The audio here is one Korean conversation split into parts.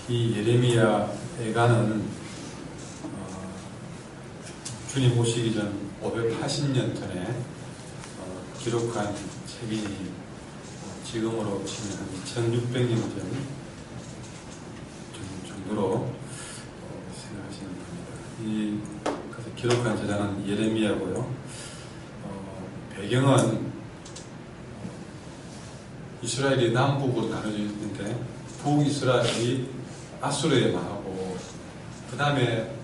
이 예레미야 애가는 주님 오시기 전 580년 전에 기록한 책이 지금으로 치면 한 2600년 전 정도로 생각하시면 됩니다. 그래서 기록한 저자는 예레미야고요. 배경은 이스라엘이 남북으로 나눠져 있는데 북이스라엘이 아수르에 망하고 그 다음에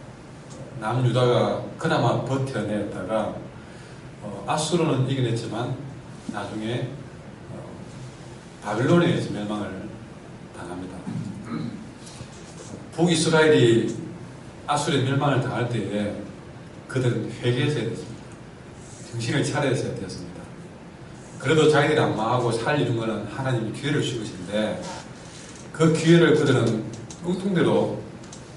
남유다가 그나마 버텨냈다가 아수르는 이겨냈지만 나중에 바빌론에 의해서 멸망을 당합니다. 북이스라엘이 아수르의 멸망을 당할 때에 그들은 회개했어야 됐습니다. 정신을 차려야 되었습니다. 그래도 자기들이 안 망하고 살리는 것은 하나님이 기회를 주시는데 그 기회를 그들은 뚱뚱대로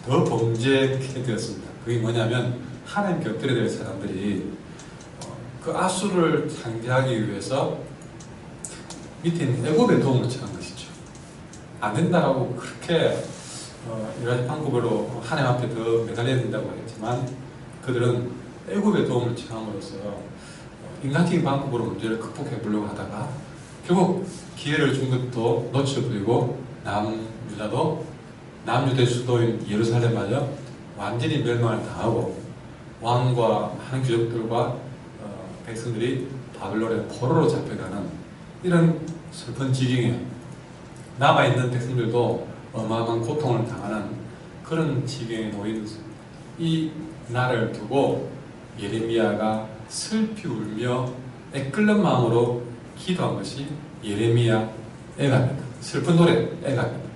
더 범죄하게 되었습니다. 그게 뭐냐면 하나님께 엎드려야 될 사람들이 그 아수르를 상대하기 위해서 밑에 있는 애굽의 도움을 청한 것이죠. 안 된다라고 그렇게 여러 가지 방법으로 하나님 앞에 더 매달려야 된다고 했지만 그들은 애굽의 도움을 청함으로써 인간적인 방법으로 문제를 극복해 보려고 하다가 결국 기회를 준 것도 놓쳐버리고 남유다의 수도인 예루살렘마저 완전히 멸망을 당하고 왕과 많은 귀족들과 백성들이 바빌론의 포로로 잡혀가는 이런 슬픈 지경에 남아있는 백성들도 어마어마한 고통을 당하는 그런 지경에 놓인 이 날을 두고 예레미야가 슬피 울며 애끓는 마음으로 기도한 것이 예레미야 애가입니다. 슬픈 노래 애가입니다.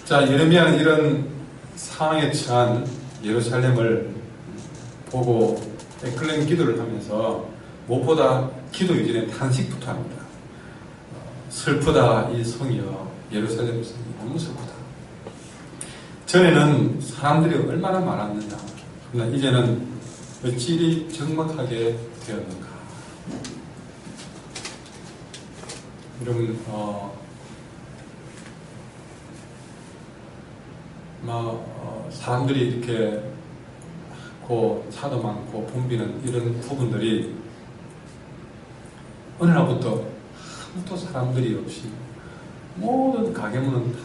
자, 예레미야는 이런 상황에 처한 예루살렘을 보고 애끓는 기도를 하면서 무엇보다 기도 이전에 탄식부터 합니다. 슬프다 이 성이여, 예루살렘 성이 너무 슬프다. 전에는 사람들이 얼마나 많았느냐, 그러나 이제는 어찌 이리 적막하게 되었는가. 이런 사람들이 이렇게 많고 차도 많고 붐비는 이런 부분들이 어느 날부터 아무도 사람들이 없이 모든 가게문은 다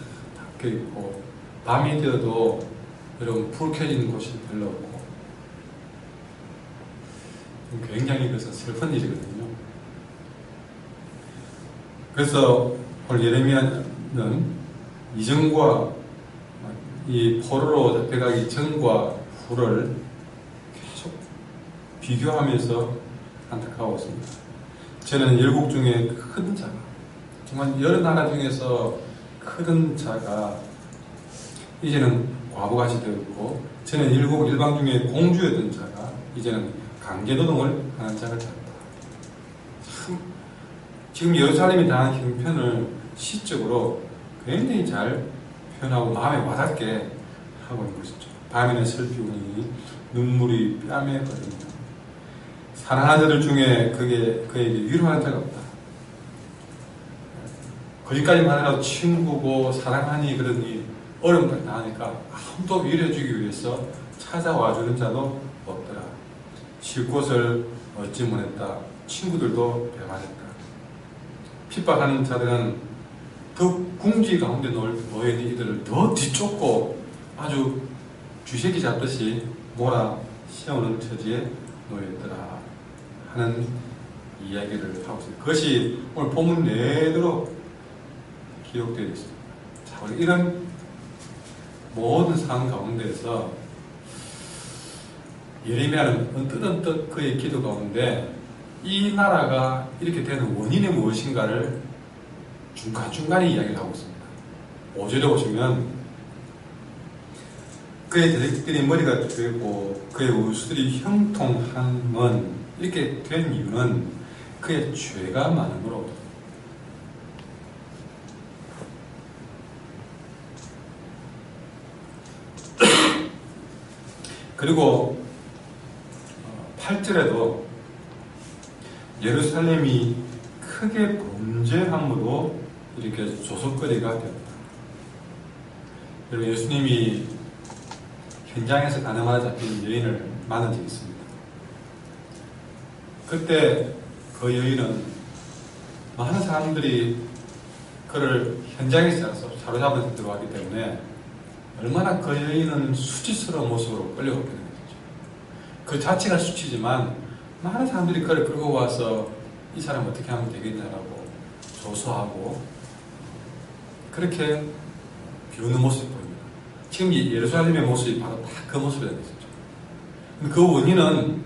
닫혀 있고 밤이 되어도 여러분 불 켜지는 곳이 별로 없고 굉장히 그래서 슬픈 일이거든요. 그래서 오늘 예레미야는 이전과 이 포로로 잡혀가기 전과 후를 계속 비교하면서 안타까워 있습니다. 저는 열국 중에 큰 자가, 정말 여러 나라 중에서 큰 자가 이제는 과부같이 되었고, 저는 일방 중에 공주였던 자가 이제는 강제노동을 하는 자가 되었다. 참 지금 예루살렘이 당한 형편을 시적으로 굉장히 잘 표현하고 마음에 와닿게 하고 있는 것이죠. 밤에는 슬피우니 눈물이 뺨에 흐릅니다. 사랑하는 자들 중에 그에게 위로하는 자가 없다. 거기까지만 하더라도 친구고 사랑하니 그러니 어려움을 당하니까 아무도 위로해주기 위해서 찾아와 주는 자도 없더라. 쉴 곳을 얻지 못했다. 친구들도 배반했다. 핍박하는 자들은 더 궁지 가운데 놓여있는 이들을 더 뒤쫓고 아주 쥐새끼 잡듯이 몰아 세우는 처지에 놓여있더라 하는 이야기를 하고 있습니다. 그것이 오늘 본문 내도록 기록되어 있습니다. 자, 우리 이런 모든 상황 가운데에서 예레미야는 언뜻 그의 기도 가운데 이 나라가 이렇게 되는 원인이 무엇인가를 중간중간에 이야기를 하고 있습니다. 5절에 보시면 그의 대적들이 머리가 되고 그의 우수들이 형통함은 이렇게 된 이유는 그의 죄가 많음으로. 그리고 8절에도 예루살렘이 크게 범죄함으로 이렇게 조속거리가 되었다. 여러분, 예수님이 현장에서 가늠하다 잡힌 여인을 만난 적이 있습니다. 그때 그 여인은 많은 사람들이 그를 현장에서 사로잡아서 들어왔기 때문에 얼마나 그 여인은 수치스러운 모습으로 끌려오게 된 것이죠. 그 자체가 수치지만 많은 사람들이 그를 끌고 와서 이 사람 어떻게 하면 되겠냐라고 조소하고 그렇게 비웃는 모습이 보입니다. 지금 이 예루살렘의 모습이 바로 딱 그 모습이 되는 것이죠. 그 원인은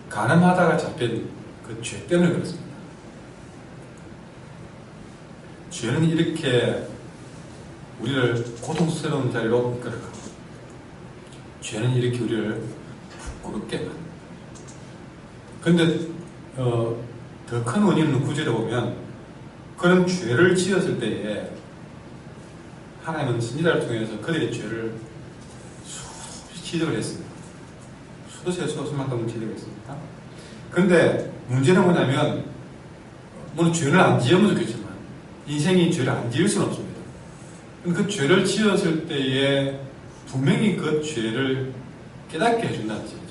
가늠하다가 잡힌 그 죄 때문에 그렇습니다. 죄는 이렇게 우리를 고통스러운 자리로 끌어가고, 죄는 이렇게 우리를 부끄럽게 만듭니다. 그런데 더 큰 원인은 구절에 보면 그런 죄를 지었을 때에 하나님은 선지자를 통해서 그들의 죄를 수없이 지적을 했습니다. 수도 셀 수 없을 만큼 지적을 했습니다. 그런데 문제는 뭐냐면 물론 죄를 안 지으면 좋겠지만 인생이 죄를 안 지을 수는 없습니다. 그 죄를 지었을 때에 분명히 그 죄를 깨닫게 해준다는 뜻이죠.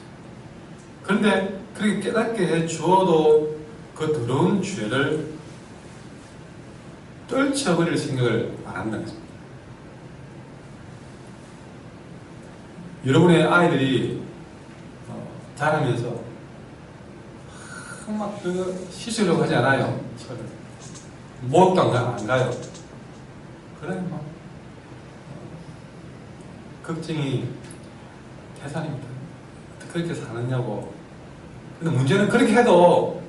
그런데 그렇게 깨닫게 해주어도 그 더러운 죄를 떨쳐버릴 생각을 안 한다는 것입니다. 여러분의 아이들이 자라면서 막 씻으려고 하지 않아요. 목욕도 안 가요. 그래 막 걱정이 태산입니다. 어떻게 그렇게 사느냐고. 근데 문제는 그렇게 해도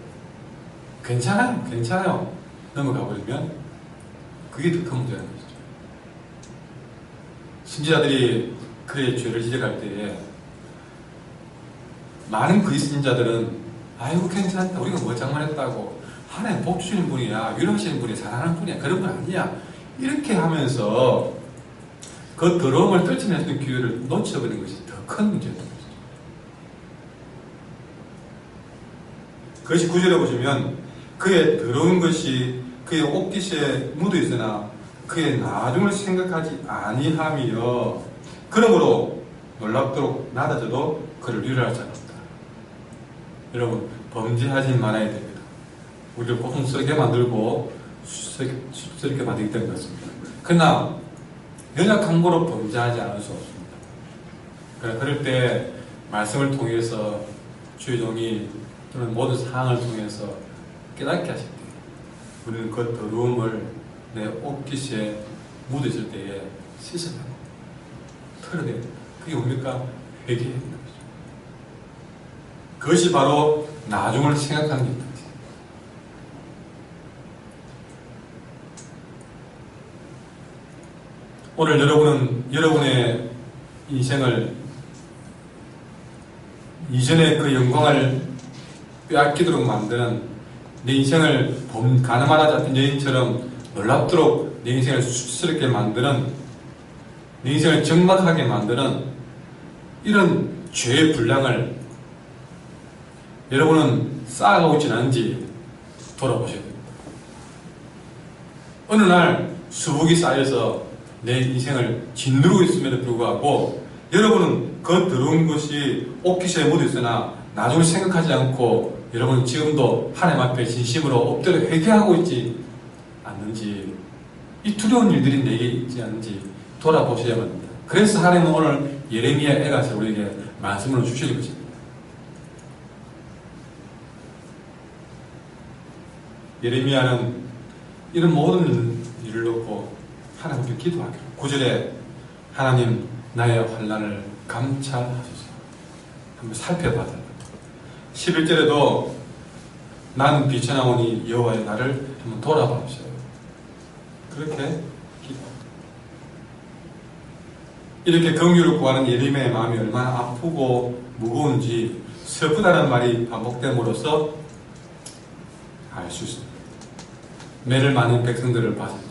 괜찮아요. 넘어가 버리면 그게 더 큰 문제라는 것이죠. 선지자들이 그의 죄를 지적할 때에 많은 그리스도인자들은 아이고 괜찮다. 우리가 뭐 잘못했다고. 하나님 복 주시는 분이야. 위로하시는 분이야. 사랑하는 분이야. 그런 분 아니야. 이렇게 하면서 그 더러움을 떨쳐낼 수 있는 기회를 놓쳐버린 것이 더 큰 문제였던 것이죠. 그것이 9절에 보시면 그의 더러운 것이 그의 옷깃에 묻어 있으나 그의 나중을 생각하지 아니하며 그러므로 놀랍도록 낮아져도 그를 위로할 자가 없다. 여러분, 범죄하지 말아야 됩니다. 우리를 고통스럽게 만들고 수스럽게 만들기 때문에 그렇습니다. 그러나 연약한 거로 범죄하지 않을 수 없습니다. 그러나 그럴 때 말씀을 통해서 주의 종이 또는 모든 상황을 통해서 깨닫게 하실 때 우리는 그 더러움을 내 옷깃에 묻어있을 때에 씻어내고 털어내야 됩니다. 그게 뭡니까? 회개해야 됩니다. 그것이 바로 나중을 생각하는 겁니다. 오늘 여러분은 여러분의 인생을 이전의 그 영광을 빼앗기도록 만드는 내 인생을 가늠하다 잡힌 여인처럼 놀랍도록 내 인생을 수치스럽게 만드는 내 인생을 적막하게 만드는 이런 죄의 분량을 여러분은 쌓아가고 있지 않은지 돌아보셔야 됩니다. 어느 날 수북이 쌓여서 내 인생을 짓누르고 있음에도 불구하고 여러분은 그 더러운 것이 옷깃에 묻어 있으나 나중을 생각하지 않고 여러분은 지금도 하나님 앞에 진심으로 엎드려 회개하고 있지 않는지, 이 두려운 일들이 내게 있지 않는지 돌아보셔야만 합니다. 그래서 하나님은 오늘 예레미야에 가서 우리에게 말씀을 주실 것입니다. 예레미야는 이런 모든 일을 놓고 하나님 앞에 기도하기로 9절에 하나님 나의 환난을 감찰하소서 한번 살펴봐달라. 11절에도 나는 비천하오니 여호와의 나를 한번 돌아봐 주세요. 그렇게 기도합니다. 이렇게 긍휼을 구하는 예레미야의 마음이 얼마나 아프고 무거운지 슬프다는 말이 반복됨으로써 알 수 있습니다. 매를 많은 백성들을 봤을 때,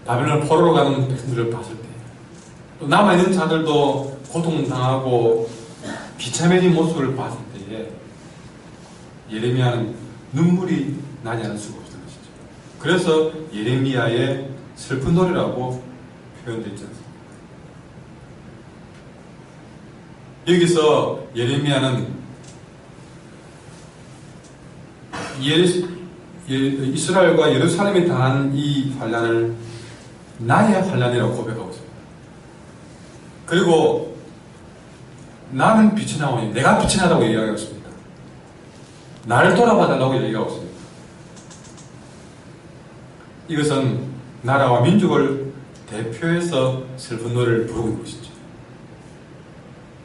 바벨론 포로로 가는 백성들을 봤을 때, 또 남아있는 자들도 고통당하고 비참해진 모습을 봤을 때에 예레미야는 눈물이 나지 않을 수가 없었던 것이죠. 그래서 예레미야의 슬픈 노래라고 표현되어 있지 않습니까? 여기서 예레미야는 이스라엘과 예루살렘이 당한 이 환난을 나의 환난이라고 고백하고 있습니다. 그리고 나는 빛이 나오니 내가 빛이 나다고 얘기하고 있습니다. 나를 돌아봐달라고 얘기하고 있습니다. 이것은 나라와 민족을 대표해서 슬픈 노래를 부르고 있는 것이죠.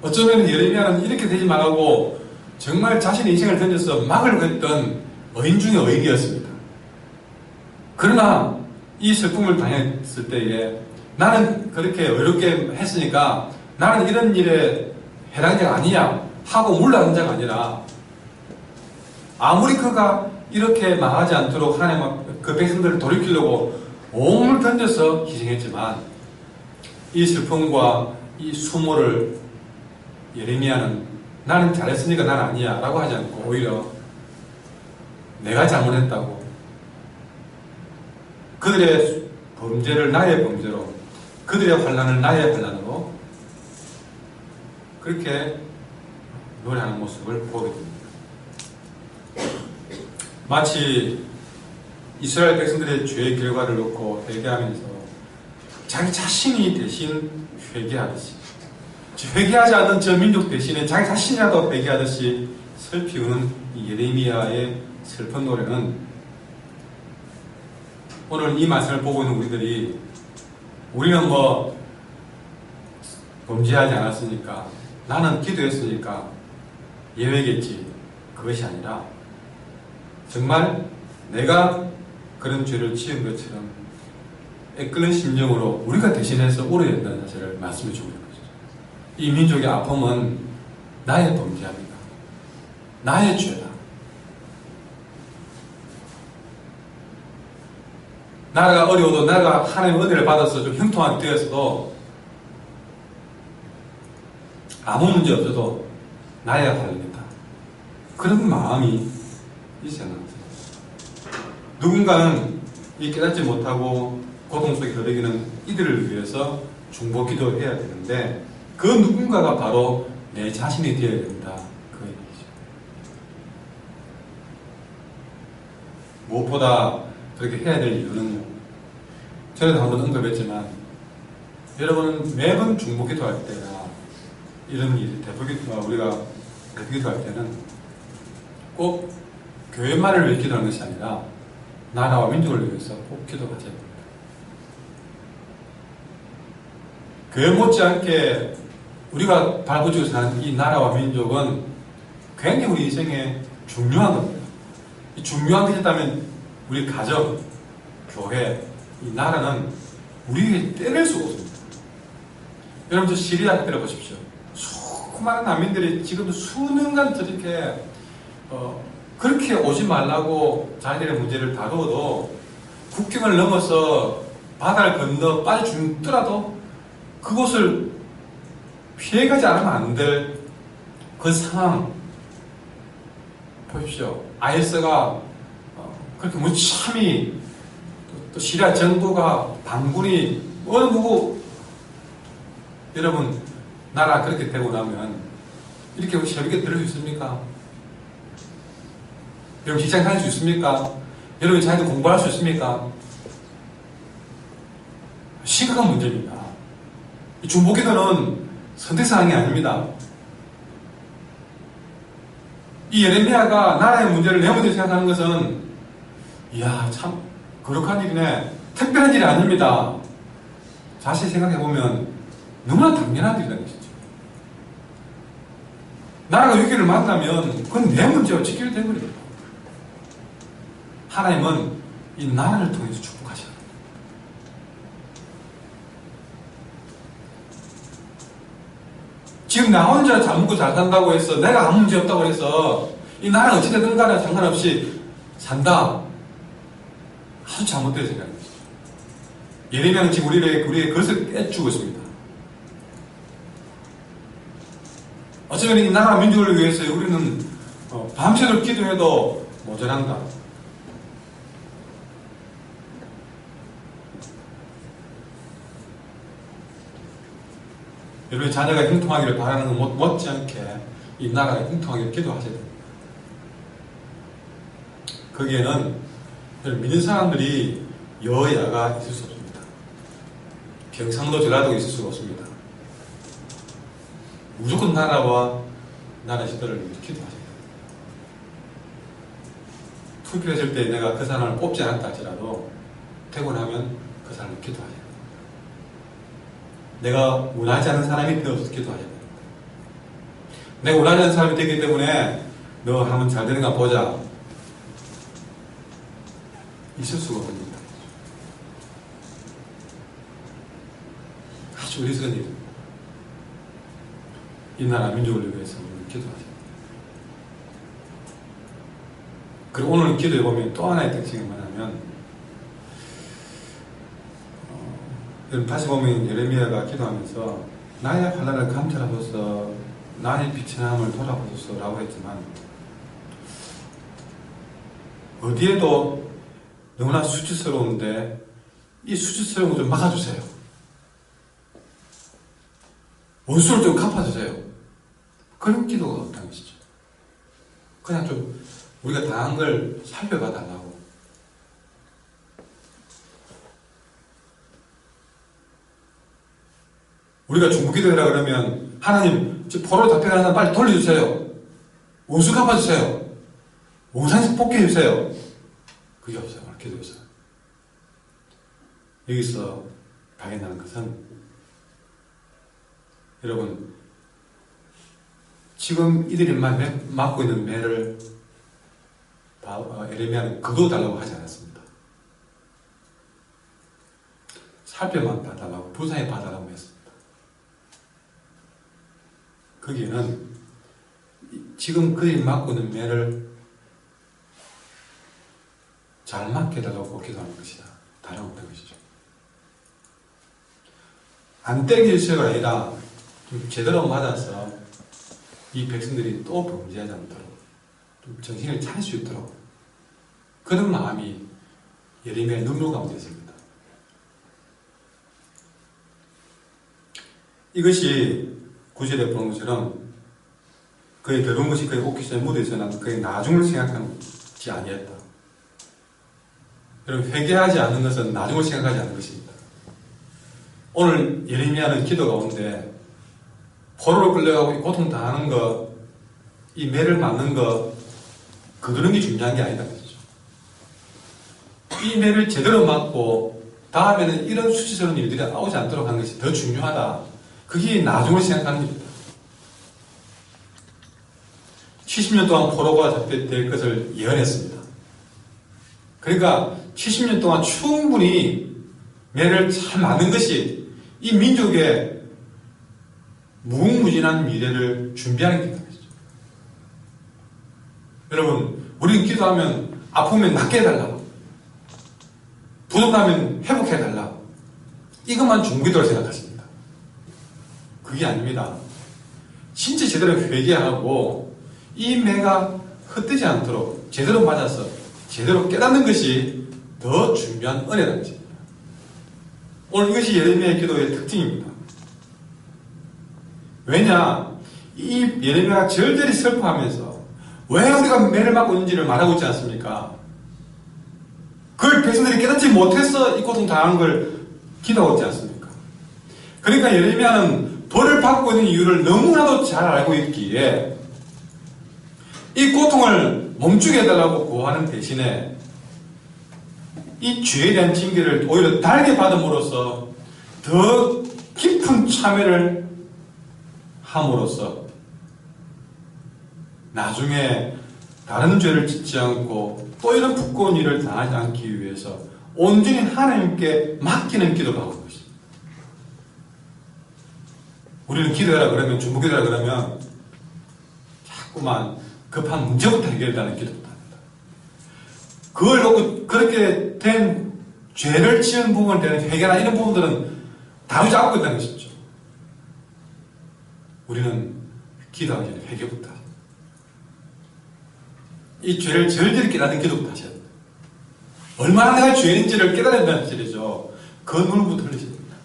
어쩌면 예레미야는 이렇게 되지 말라고 정말 자신의 인생을 던져서 막으려고 했던 의인 중에 의인이었습니다. 그러나 이 슬픔을 당했을 때에 나는 그렇게 어렵게 했으니까 나는 이런 일에 해당자가 아니야 하고 물러가는 자가 아니라 아무리 그가 이렇게 망하지 않도록 하나님 그 백성들을 돌이키려고 온몸을 던져서 희생했지만 이 슬픔과 이 수모를 예레미야는 나는 잘했으니까 난 아니야 라고 하지 않고 오히려 내가 잘못했다고 그들의 범죄를 나의 범죄로 그들의 환난을 나의 환난으로 그렇게 노래하는 모습을 보게 됩니다. 마치 이스라엘 백성들의 죄의 결과를 놓고 회개하면서 자기 자신이 대신 회개하듯이 회개하지 않는 저 민족 대신에 자기 자신이라도 회개하듯이 슬피우는 이 예레미야의 슬픈 노래는 오늘 이 말씀을 보고 있는 우리들이 우리는 뭐 범죄하지 않았으니까 나는 기도했으니까 예외겠지 그것이 아니라 정말 내가 그런 죄를 지은 것처럼 애끓는 심정으로 우리가 대신해서 울어야 된다는 사실을 말씀해 주고 있는 것이죠. 이 민족의 아픔은 나의 범죄입니다. 나의 죄다. 나라가 어려워도 나라가 하나님의 은혜를 받아서 좀 형통하게 되었어도 아무 문제 없어도 나야 다릅니다. 그런 마음이 있어야 합니다. 누군가는 이 깨닫지 못하고 고통 속에 거대기는 이들을 위해서 중보 기도해야 되는데 그 누군가가 바로 내 자신이 되어야 된다. 그 얘기죠. 무엇보다 그렇게 해야 될 이유는 전에도 한번 언급했지만 여러분은 매번 중보 기도할 때나 이런 일, 우리가 대표 기도할 때는 꼭 교회만을 위해 기도하는 것이 아니라 나라와 민족을 위해서 꼭 기도하셔야 됩니다. 교회 못지않게 우리가 발붙이고 사는 이 나라와 민족은 굉장히 우리 인생에 중요한 겁니다. 이 중요한 것이 있다면 우리 가정, 교회, 이 나라는 우리에게 떼낼 수가 없습니다. 여러분 저 시리아 때려보십시오. 수많은 난민들이 지금도 수년간 저렇게 그렇게 오지 말라고 자기들의 문제를 다루어도 국경을 넘어서 바다를 건너 빨리 죽더라도 그곳을 피해가지 않으면 안 될 그 상황 보십시오. IS가 그렇게 무참히 또 시리아 정부가 반군이 어느 누구 여러분 나라 그렇게 되고 나면 이렇게 새벽에 들을 수 있습니까? 여러분 직장 다닐 수 있습니까? 여러분 자기도 공부할 수 있습니까? 심각한 문제입니다. 이 중보기도는 선택사항이 아닙니다. 이 예레미야가 나라의 문제를 내 문제 생각하는 것은 이야 참 거룩한 일이네 특별한 일이 아닙니다. 자세히 생각해보면 너무나 당연한 일이라는 것이죠. 나라가 위기를 만나면 그건 내 문제와 직결이 된 거예요. 하나님은 이 나라를 통해서 축복하셔야 합니다. 지금 나 혼자 잘 먹고 잘 산다고 해서 내가 아무 문제 없다고 해서 이 나라 어찌되든 간에 상관없이 산다. 아주 잘못된 생각입니다. 예레미야는 지금 우리의 그것을 깨주고 있습니다. 어쩌면 이 나라 민족을 위해서 우리는 밤새도록 기도해도 모자란다. 여러분의 자녀가 형통하기를 바라는 것 못지않게 이 나라가 형통하기를 기도하셔야 됩니다. 거기에는 믿는 사람들이 여야가 있을 수 없습니다. 경상도 전라도가 있을 수가 없습니다. 무조건 나라와 나라 시대를 위해 기도하셔야 됩니다. 투표했을 때 내가 그 사람을 뽑지 않았다 할지라도 퇴근하면 그 사람을 기도하셔야 됩니다. 내가 원하지 않는 사람이 되어서 기도하셔야 됩니다. 내가 원하지 않는 사람이 되기 때문에 너 하면 잘 되는가 보자. 있을 수가 없습니다. 아주 어리석은 일. 이 나라 민족을 위해서 우리는 기도하자. 그리고 오늘 기도해 보면 또 하나의 특징이 뭐냐면, 다시 보면 예레미야가 기도하면서 나의 환난을 감찰하소서, 나의 비천함을 돌아보소서 라고 했지만, 어디에도 너무나 수치스러운데 이 수치스러운 거 좀 막아주세요. 원수를 좀 갚아주세요. 그런 기도가 없다는 것이죠. 그냥 좀 우리가 당한 걸 살펴봐 달라고. 우리가 중보기도해라 그러면 하나님 포로 잡혀가는 사람 빨리 돌려주세요. 원수 갚아주세요. 원산식 복귀해주세요. 그게 없어요. 기도에서. 여기서 발견하는 것은 여러분 지금 이들이 맞고 있는 매를 예레미야는 거둬달라고 하지 않았습니다. 살펴만 봐달라고, 부상에 봐달라고 했습니다. 거기에는 지금 그들이 맞고 있는 매를 잘 맞게 해달라고 기도하는 것이다. 다른 어떤 것이죠. 안 때릴 수가 아니라 좀 제대로 맞아서 이 백성들이 또 범죄하지 않도록 좀 정신을 차릴 수 있도록 그런 마음이 예레미야의 눈물 가운데 있습니다. 이것이 구절에 보는 것처럼 그의 더러운 것이 그의 옷기 전에 묻어있어는 그의 나중을 생각하지 아니했다. 여러분, 회개하지 않는 것은 나중을 생각하지 않는 것입니다. 오늘 예레미야는 기도 가운데 포로로 끌려가고 고통당하는 것, 이 매를 맞는 것, 그러는 게 중요한 게 아니다. 그렇죠? 이 매를 제대로 맞고 다음에는 이런 수치스러운 일들이 나오지 않도록 하는 것이 더 중요하다. 그게 나중을 생각하는 일이다. 70년 동안 포로가 잡혀될 것을 예언했습니다. 그러니까 70년 동안 충분히 매를 잘 맞는 것이 이 민족의 무궁무진한 미래를 준비하는 게 것이죠. 여러분, 우리는 기도하면 아프면 낫게 해달라. 부족하면 회복해달라. 이것만 중기도를 생각하십니다. 그게 아닙니다. 진짜 제대로 회개하고 이 매가 헛되지 않도록 제대로 맞아서 제대로 깨닫는 것이 더 중요한 은혜라는 것입니다. 오늘 이것이 예레미야의 기도의 특징입니다. 왜냐? 이 예레미야가 절절히 슬퍼하면서 왜 우리가 매를 맞고 있는지를 말하고 있지 않습니까? 그걸 백성들이 깨닫지 못해서 이 고통 당한 걸 기도하고 있지 않습니까? 그러니까 예레미야는 벌을 받고 있는 이유를 너무나도 잘 알고 있기에 이 고통을 멈추게 해달라고 구하는 대신에 이 죄에 대한 징계를 오히려 달게 받음으로써 더 깊은 참회를 함으로써 나중에 다른 죄를 짓지 않고 또 이런 부끄러운 일을 당하지 않기 위해서 온전히 하나님께 맡기는 기도를 하고 있는 것입니다. 우리는 기도해라 그러면, 중보기도해라 그러면 자꾸만 급한 문제부터 해결하는 기도부터 합니다. 그걸 놓고 그렇게 된 죄를 지은 부분에 대한 회개나 이런 부분들은 다루지 않고 있다는 것이죠. 우리는 기도하기 전에 회개부터 합니다. 이 죄를 절절히 깨닫는 기도부터 하셔야 됩니다. 얼마나 내가 죄인인지를 깨달아야 된다는 사실이죠. 그 눈부터 흘리셔야 됩니다.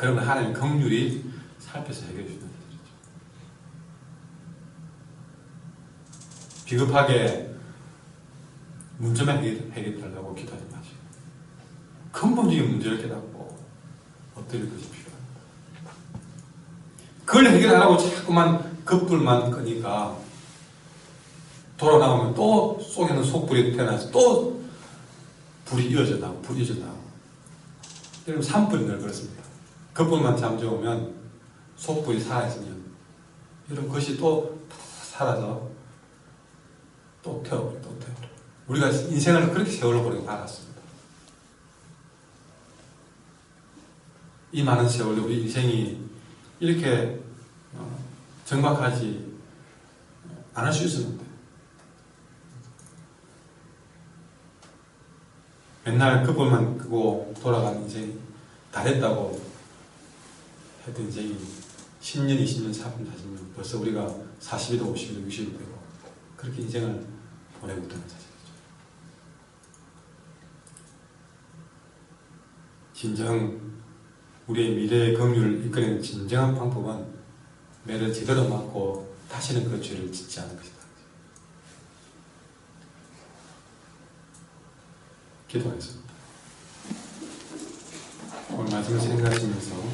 그러면 하나님 긍휼이 살펴서 해결해 주는 거죠. 비겁하게 문제만 해결하려고 기도하지 마시고 근본적인 문제를 깨닫고 엎드릴 것이 필요합니다. 그걸 해결 안 하고 자꾸만 급불만 끄니까 돌아 나오면 또 속에는 속불이 태어나서 또 불이 이어져 나오고 여러분 산불이 늘 그렇습니다. 급불만 잠재우면 속불이 살아있으면 이런 것이 또 살아서 또 태워버려. 우리가 인생을 그렇게 세월을 보내고 살았습니다. 이 많은 세월 우리 인생이 이렇게 정박하지 않을 수 있었는데 맨날 급불만 끄고 돌아가는 인생이 다 됐다고 했던 인생이 10년, 20년, 30년, 40년 벌써 우리가 40이도 50이도 60이도 되고 그렇게 인생을 보내고 있다는 사실이죠. 진정 우리의 미래의 긍휼을 이끌어내는 진정한 방법은 매를 제대로 맞고 다시는 그 죄를 짓지 않는 것이다. 기도하겠습니다. 오늘 말씀을 생각하시면서